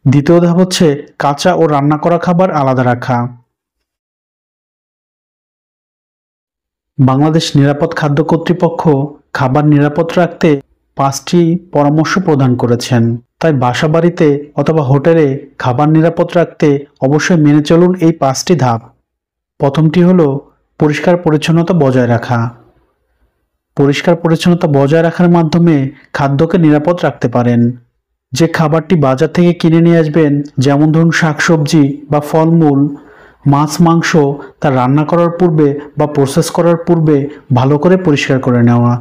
দ্বিতীয় ধাপ হচ্ছে কাঁচা ও রান্না করা খাবার আলাদা রাখা। বাংলাদেশ নিরাপদ খাদ্য কর্তৃপক্ষ খাবার নিরাপদ রাখতে 5টি পরামর্শ প্রদান করেছেন। তাই বাসাবাড়িতে অথবা হোটেলে খাবার নিরাপদ রাখতে অবশ্যই মেনে চলুন এই 5টি ধাপ। প্রথমটি হলো পরিষ্কার পরিচ্ছন্নতা বজায় রাখা। পরিষ্কার পরিচ্ছন্নতা বজায় রাখার মাধ্যমে খাদ্যকে নিরাপদ রাখতে পারেন। যে খাবারটি বাজার থেকে কিনে নিয়ে আসবেন, যেমন ধরুন শাকসবজি বা ফলমূল, মাছ, মাংস, তা রান্না করার পূর্বে বা প্রসেস করার পূর্বে ভালো করে পরিষ্কার করে নেওয়া।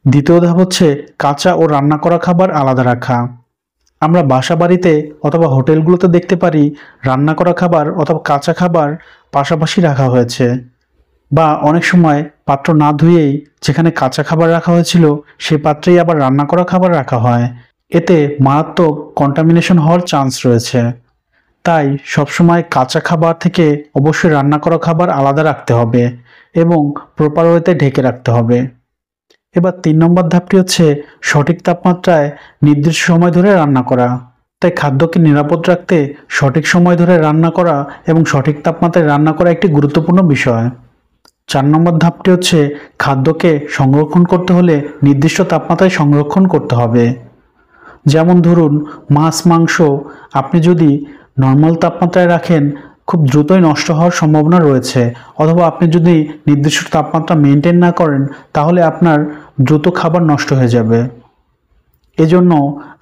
দ্বিতীয় ধাপ হচ্ছে কাঁচা ও রান্না করা খাবার আলাদা রাখা। আমরা বাসা বাড়িতে অথবা হোটেলগুলোতে দেখতে পারি রান্না করা খাবার অথবা কাঁচা খাবার পাশাপাশি রাখা হয়েছে, বা অনেক সময় পাত্র না ধুয়েই যেখানে কাঁচা খাবার রাখা হয়েছিল সেই পাত্রেই আবার রান্না করা খাবার রাখা হয়। এতে মারাত্মক কন্টামিনেশন হওয়ার চান্স রয়েছে। তাই সবসময় কাঁচা খাবার থেকে অবশ্যই রান্না করা খাবার আলাদা রাখতে হবে এবং প্রপার ওয়েতে ঢেকে রাখতে হবে। এবার 3 নম্বর ধাপটি হচ্ছে সঠিক তাপমাত্রায় নির্দিষ্ট সময় ধরে রান্না করা। তাই খাদ্যকে নিরাপদ রাখতে সঠিক সময় ধরে রান্না করা এবং সঠিক তাপমাত্রায় রান্না করা একটি গুরুত্বপূর্ণ বিষয়। 4 নম্বর ধাপটি হচ্ছে খাদ্যকে সংরক্ষণ করতে হলে নির্দিষ্ট তাপমাত্রায় সংরক্ষণ করতে হবে। যেমন ধরুন মাছ, মাংস আপনি যদি নর্মাল তাপমাত্রায় রাখেন খুব দ্রুতই নষ্ট হওয়ার সম্ভাবনা রয়েছে, অথবা আপনি যদি নির্দিষ্ট তাপমাত্রা মেনটেন না করেন তাহলে আপনার দ্রুত খাবার নষ্ট হয়ে যাবে। এজন্য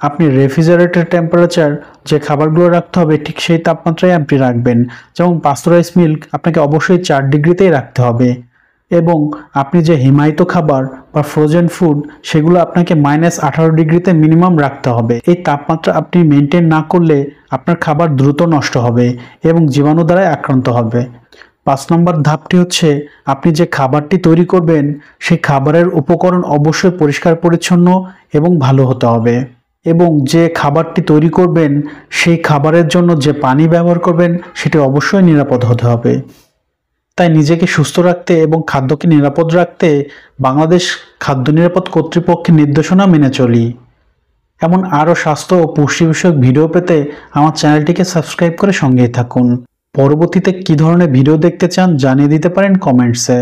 আপনি রেফ্রিজারেটর টেম্পারেচার যে খাবারগুলো রাখতে হবে ঠিক সেই তাপমাত্রায় আপনি রাখবেন। যেমন পাস্তুরাইজ মিল্ক আপনাকে অবশ্যই 4 ডিগ্রিতেই রাখতে হবে, এবং আপনি যে হিমায়িত খাবার বা ফ্রোজেন ফুড সেগুলো আপনাকে -18 ডিগ্রিতে মিনিমাম রাখতে হবে। এই তাপমাত্রা আপনি মেনটেন না করলে আপনার খাবার দ্রুত নষ্ট হবে এবং জীবাণু দ্বারা আক্রান্ত হবে। 5 নম্বর ধাপটি হচ্ছে আপনি যে খাবারটি তৈরি করবেন সেই খাবারের উপকরণ অবশ্যই পরিষ্কার পরিচ্ছন্ন এবং ভালো হতে হবে, এবং যে খাবারটি তৈরি করবেন সেই খাবারের জন্য যে পানি ব্যবহার করবেন সেটি অবশ্যই নিরাপদ হতে হবে। তাই নিজেকে সুস্থ রাখতে এবং খাদ্যকে নিরাপদ রাখতে বাংলাদেশ খাদ্য নিরাপদ কর্তৃপক্ষের নির্দেশনা মেনে চলি। এমন আরও স্বাস্থ্য ও পুষ্টি বিষয়ক ভিডিও পেতে আমার চ্যানেলটিকে সাবস্ক্রাইব করে সঙ্গেই থাকুন। পরবর্তীতে কী ধরনের ভিডিও দেখতে চান জানিয়ে দিতে পারেন কমেন্টসে।